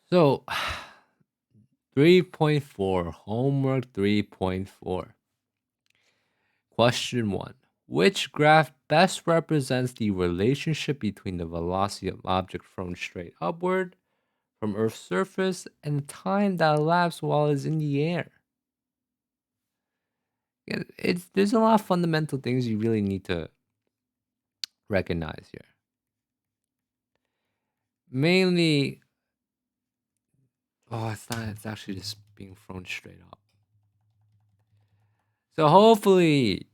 So 3.4, homework 3.4. Question 1. Which graph best represents the relationship between the velocity of object thrown straight upward from Earth's surface and the time that elapsed while it's in the air? There's a lot of fundamental things you really need to recognize here. Mainly, it's not, it's actually just being thrown straight up. So hopefully,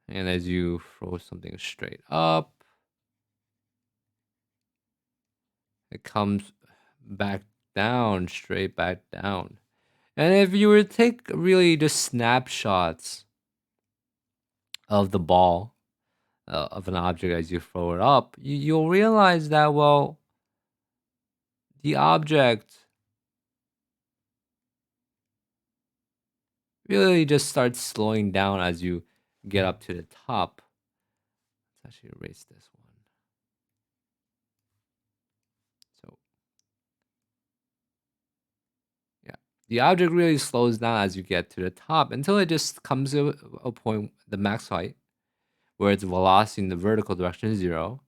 and as you throw something straight up, it comes back down, straight back down. And if you were to take really just snapshots of the ball of an object as you throw it up, you'll realize that, well, the object really just starts slowing down as you get up to the top. Let's actually erase this one. So, yeah, the object really slows down as you get to the top until it just comes to a point, the max height, where its velocity in the vertical direction is 0.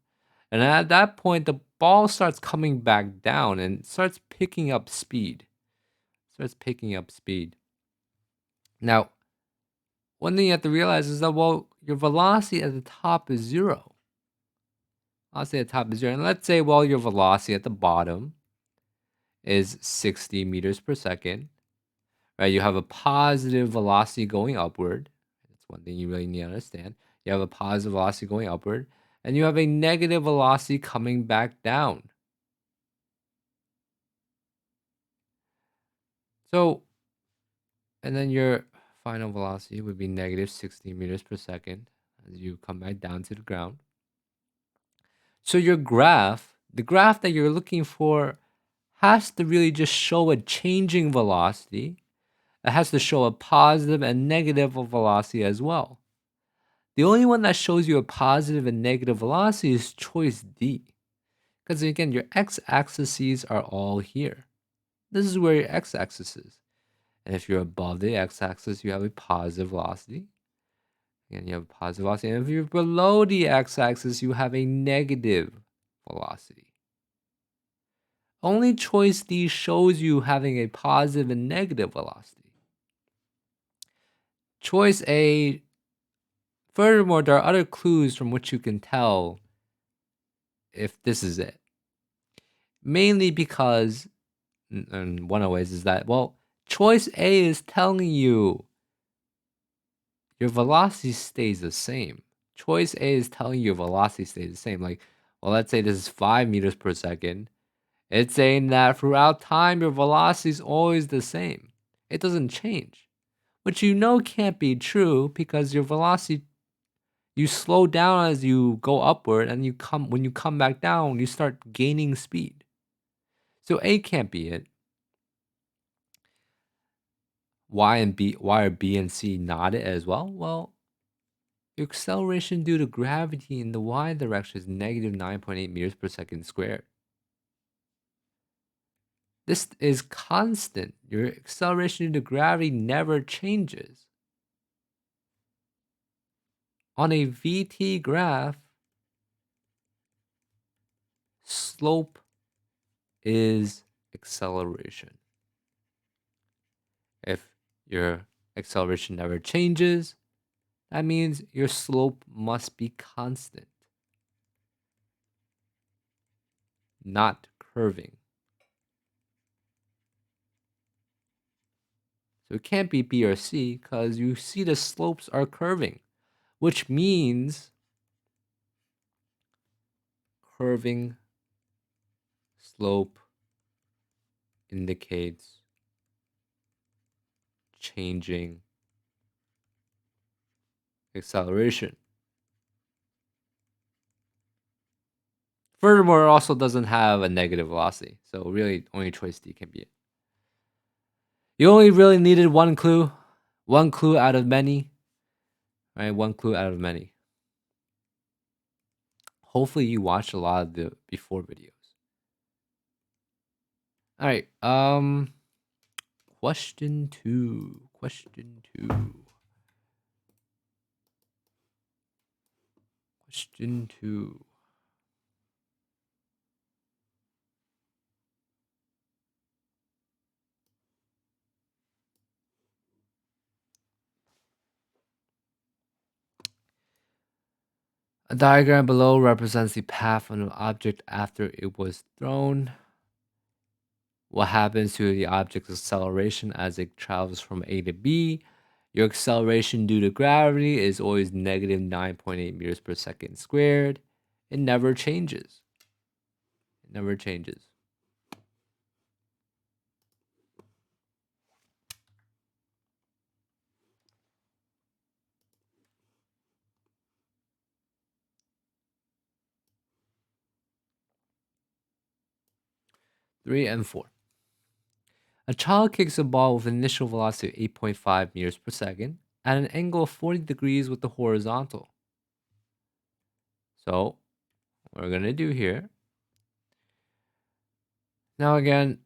And at that point, the ball starts coming back down and starts picking up speed. Now, one thing you have to realize is that, well, your velocity at the top is 0. Velocity at the top is 0. And let's say, well, your velocity at the bottom is 60 meters per second. Right? You have a positive velocity going upward. That's one thing you really need to understand. You have a positive velocity going upward, and you have a negative velocity coming back down. So, and then your final velocity would be negative 60 meters per second as you come back down to the ground. So your graph, the graph that you're looking for, has to really just show a changing velocity. It has to show a positive and negative velocity as well. The only one that shows you a positive and negative velocity is choice D. Because again, your x-axes are all here. This is where your x-axis is. And if you're above the x-axis, you have a positive velocity. And you have a positive velocity. And if you're below the x-axis, you have a negative velocity. Only choice D shows you having a positive and negative velocity. Choice A, furthermore, there are other clues from which you can tell if this is it. Mainly because, and one of the ways is that, well, choice A is telling you your velocity stays the same. Choice A is telling you your velocity stays the same. Like, well, let's say this is 5 meters per second. It's saying that throughout time, your velocity is always the same. It doesn't change. Which you know can't be true because your velocity, you slow down as you go upward, and when you come back down, you start gaining speed. So A can't be it. Why are B and C not it as well? Well, your acceleration due to gravity in the y direction is negative 9.8 meters per second squared. This is constant. Your acceleration due to gravity never changes. On a VT graph, slope is acceleration. If your acceleration never changes, that means your slope must be constant, not curving. So it can't be B or C because you see the slopes are curving, which means curving slope indicates changing acceleration. Furthermore, it also doesn't have a negative velocity, so really only choice D can be it. You only really needed one clue out of many, right? One clue out of many. Hopefully you watched a lot of the before videos. All right. Question two. Question two. Question two. A diagram below represents the path of an object after it was thrown. What happens to the object's acceleration as it travels from A to B? Your acceleration due to gravity is always negative 9.8 meters per second squared. It never changes. It never changes. Three and four. A child kicks a ball with an initial velocity of 8.5 meters per second at an angle of 40 degrees with the horizontal. So, what we're going to do here. Now again,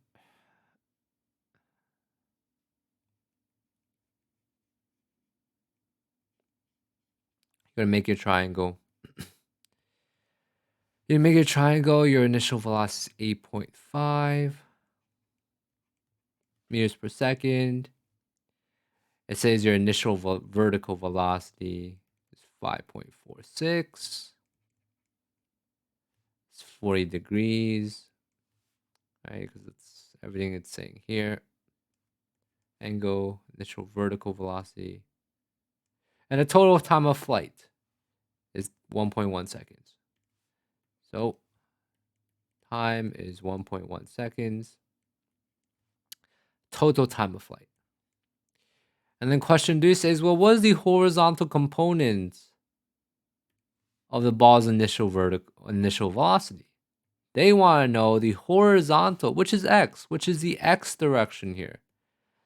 you're going to make your triangle. You make your triangle, your initial velocity is 8.5 meters per second. It says your initial vertical velocity is 5.46. It's 40 degrees, right? Because it's everything it's saying here. Angle, initial vertical velocity. And the total time of flight is 1.1 seconds. So time is 1.1 seconds. Total time of flight. And then question 2 says, well, what is the horizontal component of the ball's initial velocity? They want to know the horizontal, which is x, which is the x direction here.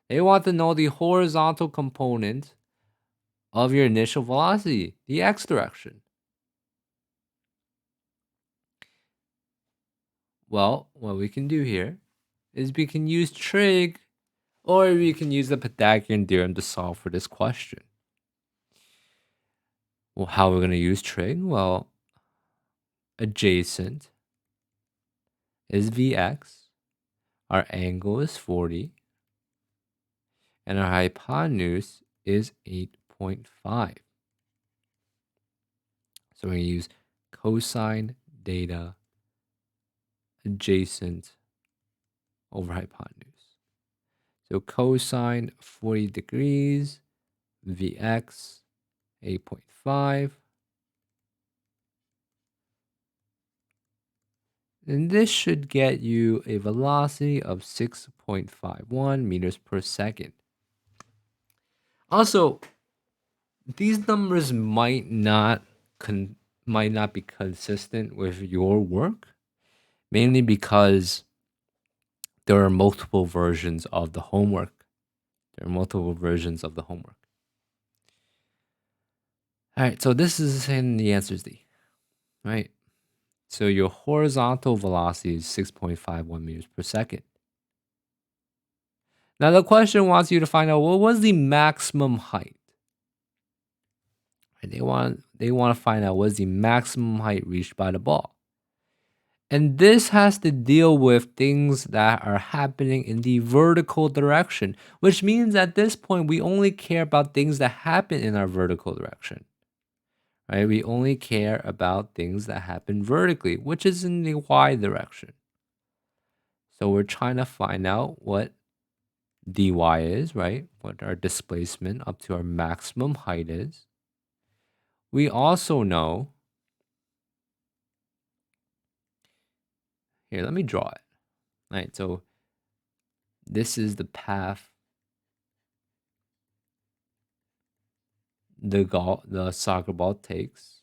They want to know the horizontal component of your initial velocity, the x direction. Well, what we can do here is we can use trig, or we can use the Pythagorean theorem to solve for this question. Well, how we're going to use trig? Well, adjacent is Vx, our angle is 40, and our hypotenuse is 8.5. So we're going to use cosine theta adjacent over hypotenuse. So cosine 40 degrees, Vx 8.5. And this should get you a velocity of 6.51 meters per second. Also, these numbers might not be consistent with your work, mainly because there are multiple versions of the homework. All right, so this is saying the answer is D, right? So your horizontal velocity is 6.51 meters per second. Now the question wants you to find out what was the maximum height. Right? They want to find out what is the maximum height reached by the ball. And this has to deal with things that are happening in the vertical direction, which means at this point we only care about things that happen in our vertical direction. Right? We only care about things that happen vertically, which is in the y direction. So we're trying to find out what dy is, right? What our displacement up to our maximum height is. We also know, here, let me draw it. Right, so this is the path the soccer ball takes.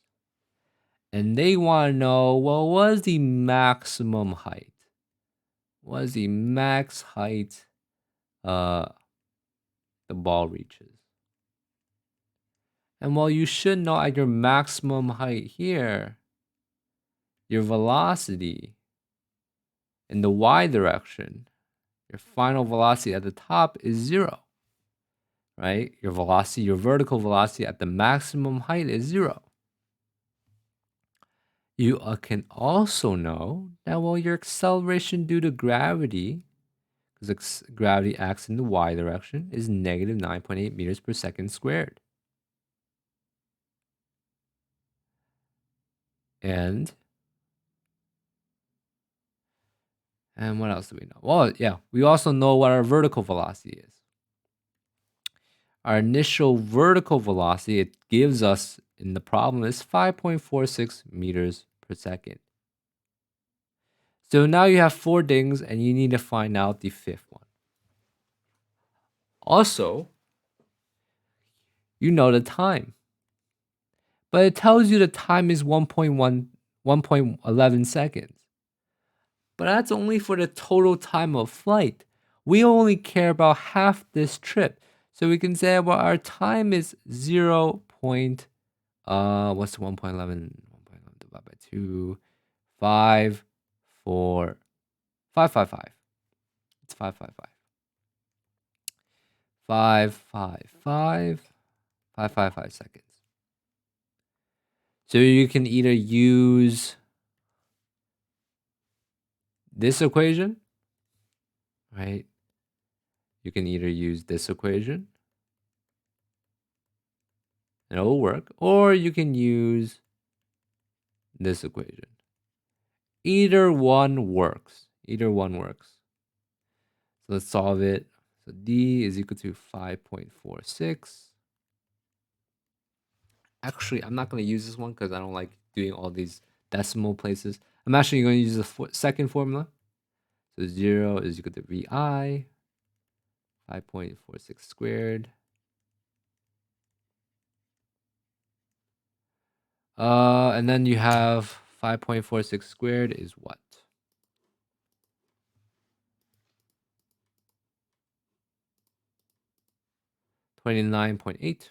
And they want to know, well, what is the maximum height? What is the max height the ball reaches? And well, you should know at your maximum height here, your velocity in the y direction Your final velocity at the top is 0, right? Your velocity, your vertical velocity at the maximum height is 0. You can also know that, well, your acceleration due to gravity, because gravity acts in the y direction, is negative 9.8 meters per second squared. And what else do we know? Well, yeah, we also know what our vertical velocity is. Our initial vertical velocity it gives us in the problem is 5.46 meters per second. So now you have 4 things and you need to find out the 5th one. Also, you know the time. But it tells you the time is 1.11 seconds. But that's only for the total time of flight. We only care about half this trip. So we can say, well, our time is 0. What's 1.11? 1.11 divided by 2, 5, 4, 555. It's 555. 555 seconds. So you can either use this equation, right? You can either use this equation, and it will work, or you can use this equation. Either one works. Either one works. So let's solve it. So D is equal to 5.46. Actually, I'm not going to use this one because I don't like doing all these decimal places. I'm actually going to use the second formula. So 0 is equal to VI, 5.46 squared. And then you have 5.46 squared is what? 29.8.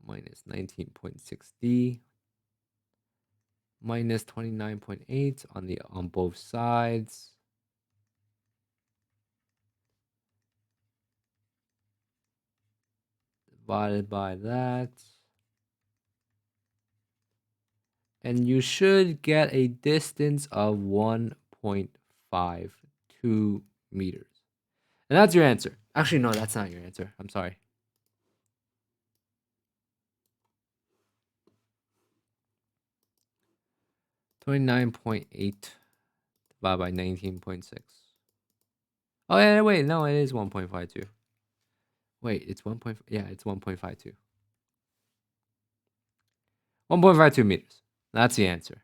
Minus 19.6D minus 29.8 on both sides. Divided by that. And you should get a distance of 1.52 meters. And that's your answer. Actually, no, that's not your answer. I'm sorry. 29.8 divided by 19.6. Oh, yeah, wait, no, it is 1.52. Wait, it's 1. Yeah, it's 1.52. 1.52 meters. That's the answer.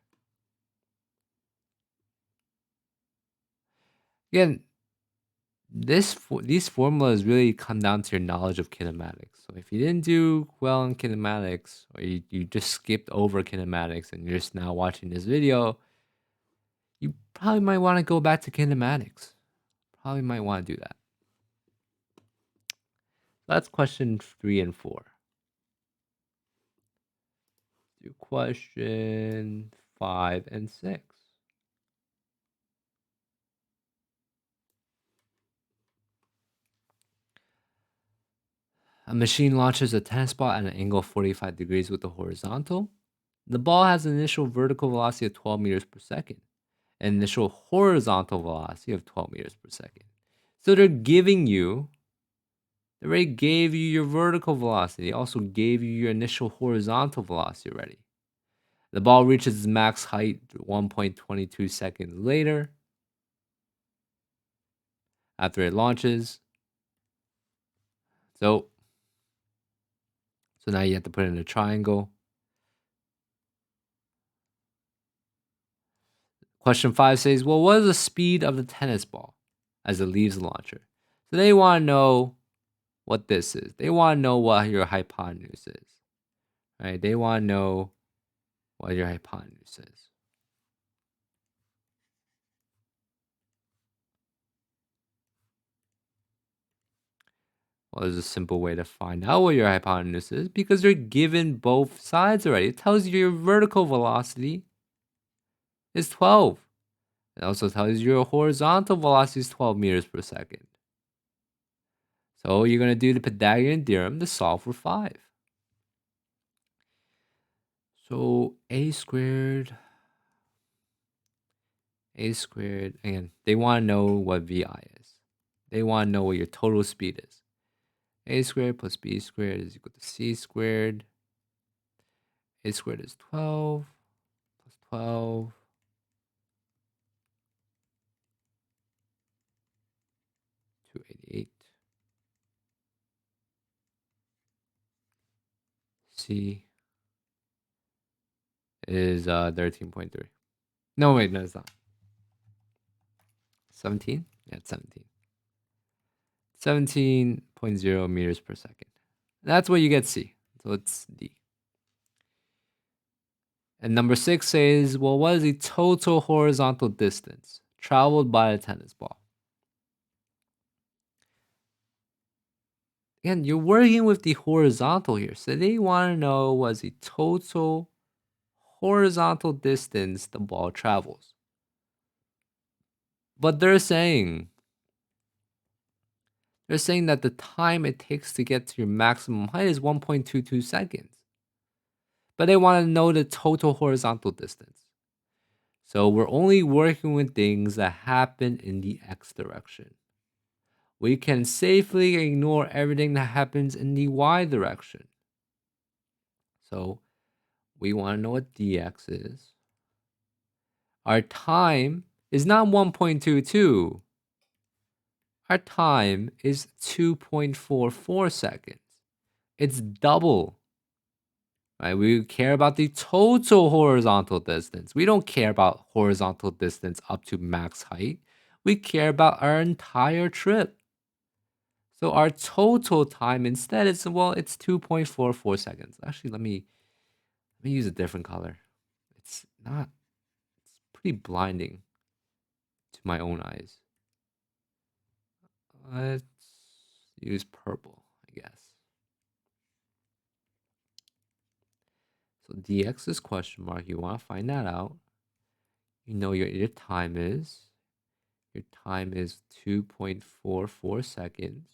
Again, these formulas really come down to your knowledge of kinematics. So if you didn't do well in kinematics, or you just skipped over kinematics and you're just now watching this video, you probably might want to go back to kinematics. Probably might want to do that. That's question 3 and 4. Do question 5 and 6. A machine launches a tennis ball at an angle of 45 degrees with the horizontal. The ball has an initial vertical velocity of 12 meters per second, an initial horizontal velocity of 12 meters per second. So they already gave you your vertical velocity. They also gave you your initial horizontal velocity already. The ball reaches its max height 1.22 seconds later after it launches. So now you have to put in a triangle. Question 5 says, well, what is the speed of the tennis ball as it leaves the launcher? So they want to know what this is. They want to know what your hypotenuse is. Right? They want to know what your hypotenuse is. Well, there's a simple way to find out what your hypotenuse is because you're given both sides already. It tells you your vertical velocity is 12. It also tells you your horizontal velocity is 12 meters per second. So you're going to do the Pythagorean theorem to solve for 5. So a squared, again, they want to know what VI is. They want to know what your total speed is. A squared plus B squared is equal to C squared. A squared is 12 plus 12. 288. C is 13.3. No, wait, no, it's not. 17? Yeah, it's 17. 17.0 meters per second. That's what you get C. So it's D. And number 6 says, well, what is the total horizontal distance traveled by a tennis ball? Again, you're working with the horizontal here. So they want to know what's the total horizontal distance the ball travels. But they're saying that the time it takes to get to your maximum height is 1.22 seconds. But they want to know the total horizontal distance. So we're only working with things that happen in the x direction. We can safely ignore everything that happens in the y direction. So we want to know what dx is. Our time is not 1.22. Our time is 2.44 seconds. It's double. Right? We care about the total horizontal distance. We don't care about horizontal distance up to max height. We care about our entire trip. So our total time instead is, well, it's 2.44 seconds. Actually, let me use a different color. It's pretty blinding to my own eyes. Let's use purple, I guess. So dx is question mark. You want to find that out. You know your time is. Your time is 2.44 seconds.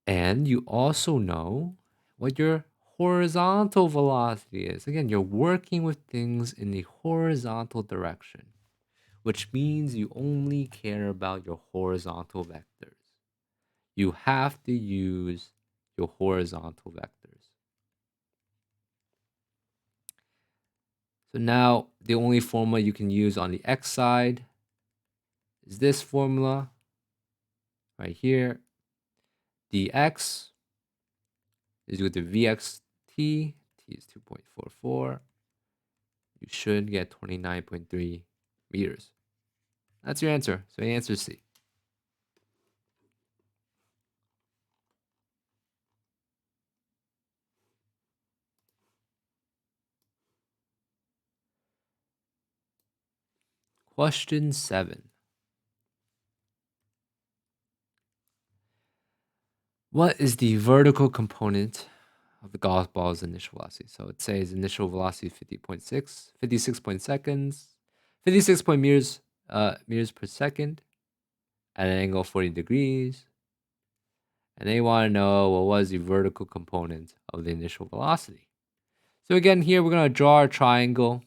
And you also know what your horizontal velocity is. Again, you're working with things in the horizontal direction, which means you only care about your horizontal vectors. You have to use your horizontal vectors. So now the only formula you can use on the x side is this formula right here. Dx is equal to Vxt. T is 2.44. You should get 29.3 meters. That's your answer. So the answer is C. Question 7. What is the vertical component of the golf ball's initial velocity? So it says initial velocity 56 point seconds, 56 point meters per second at an angle of 40 degrees. And they want to know what was the vertical component of the initial velocity. So again, here we're going to draw a triangle.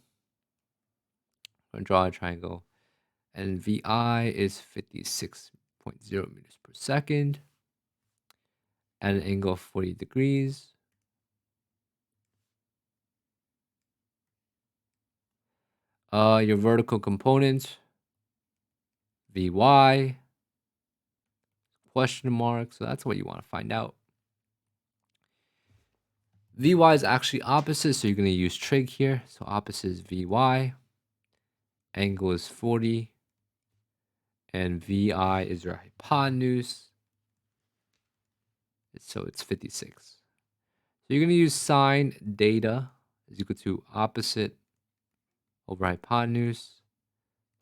And VI is 56.0 meters per second at an angle of 40 degrees. Your vertical component, Vy, question mark. So that's what you want to find out. Vy is actually opposite, so you're going to use trig here. So opposite is Vy. Angle is 40. And Vi is your hypotenuse. So it's 56. So you're going to use sine data is equal to opposite over hypotenuse.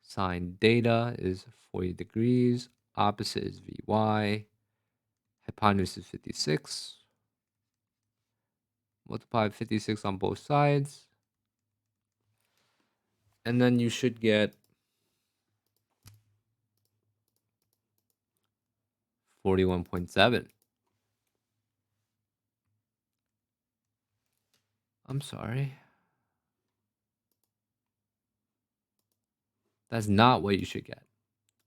Sine data is 40 degrees. Opposite is Vy. Hypotenuse is 56. Multiply 56 on both sides. And then you should get 41.7. I'm sorry. That's not what you should get.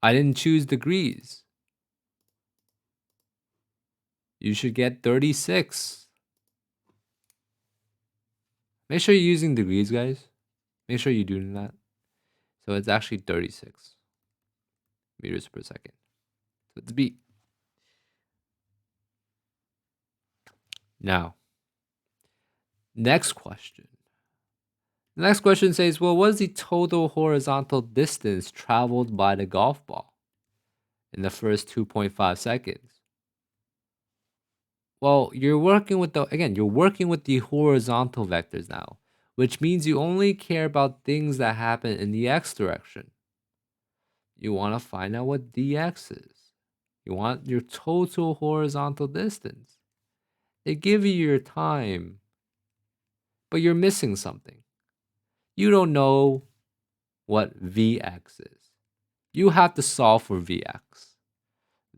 I didn't choose degrees. You should get 36. Make sure you're using degrees, guys. Make sure you're doing that. So it's actually 36 meters per second. So it's B. Now, next question. The next question says, well, what is the total horizontal distance traveled by the golf ball in the first 2.5 seconds? Well, you're working with the horizontal vectors now, which means you only care about things that happen in the x direction. You want to find out what dx is. You want your total horizontal distance. They give you your time, but you're missing something. You don't know what Vx is. You have to solve for Vx.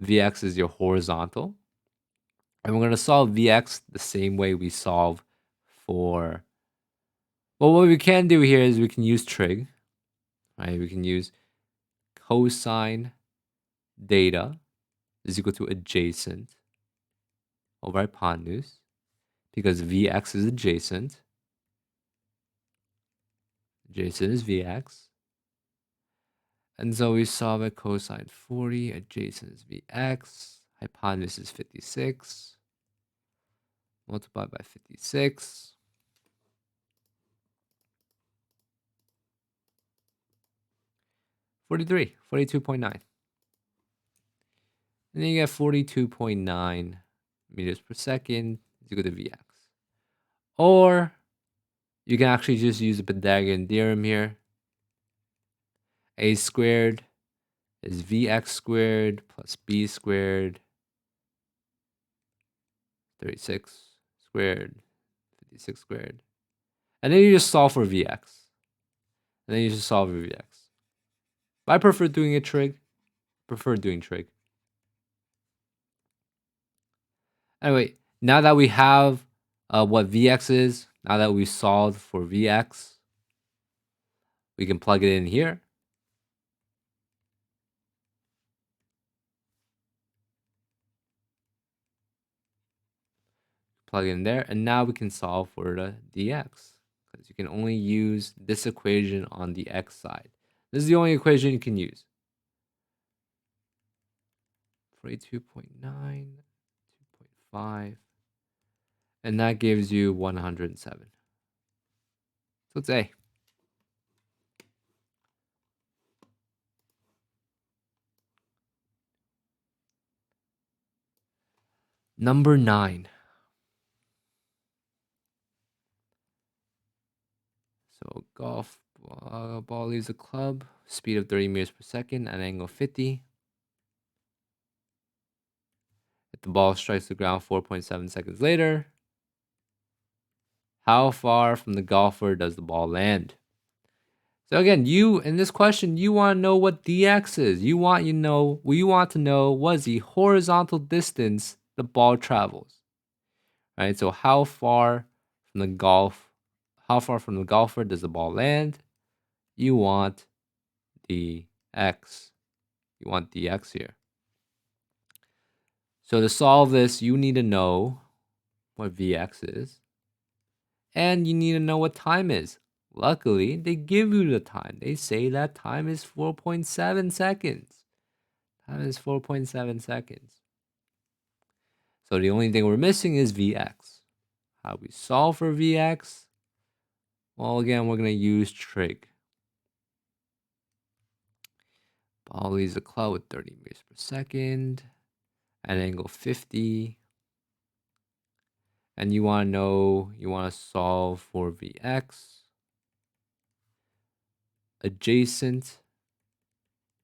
Vx is your horizontal. And we're going to solve Vx the same way we solve for... Well, what we can do here is we can use trig. Right? We can use cosine data is equal to adjacent over hypotenuse because Vx is adjacent. Adjacent is Vx. And so we solve at cosine 40, adjacent is Vx, hypotenuse is 56, multiplied by 56. 43, 42.9. And then you get 42.9 meters per second is equal to Vx. Or you can actually just use the Pythagorean theorem here. A squared is Vx squared plus B squared, 36 squared, 56 squared. And then you just solve for Vx. And then you just solve for Vx. But I prefer doing a trig. Prefer doing trig. Anyway, now that we have what Vx is, now that we solved for Vx, we can plug it in here. Plug it in there, and now we can solve for the dx, because you can only use this equation on the x side. This is the only equation you can use. 42.9, 2.5, and that gives you 107. So it's A. Number 9. So golf ball leaves the club, speed of 30 meters per second at angle 50. If the ball strikes the ground 4.7 seconds later, how far from the golfer does the ball land? So again, you in this question, you want to know what dx is. You want to know what is the horizontal distance the ball travels. Right? So how far from the golfer does the ball land? You want the x. You want dx here. So to solve this, you need to know what Vx is. And you need to know what time is. Luckily, they give you the time. They say that time is 4.7 seconds. Time is 4.7 seconds. So the only thing we're missing is Vx. How do we solve for Vx? Well, again, we're going to use trig. Ball leaves the club with 30 meters per second at angle 50. And you want to solve for Vx. Adjacent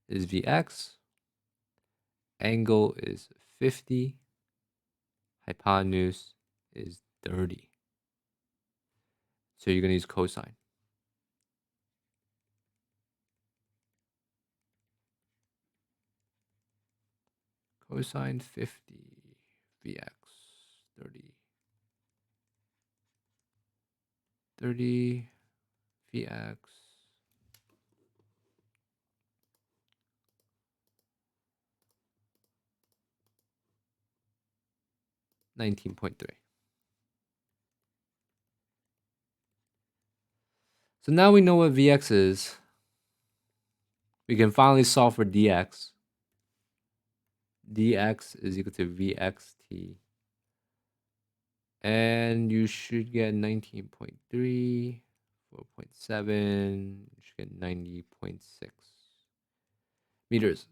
is Vx. Angle is 50. Hypotenuse is 30. So you're going to use cosine. cosine 50 Vx 30. 30 Vx 19.3. So now we know what Vx is. We can finally solve for dx. Dx is equal to Vxt. And you should get 19.3, 4.7, you should get 90.6 meters.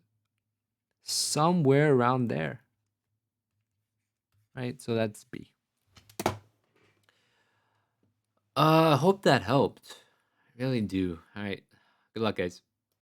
Somewhere around there. Right? So that's B. Hope that helped. I really do. All right. Good luck, guys.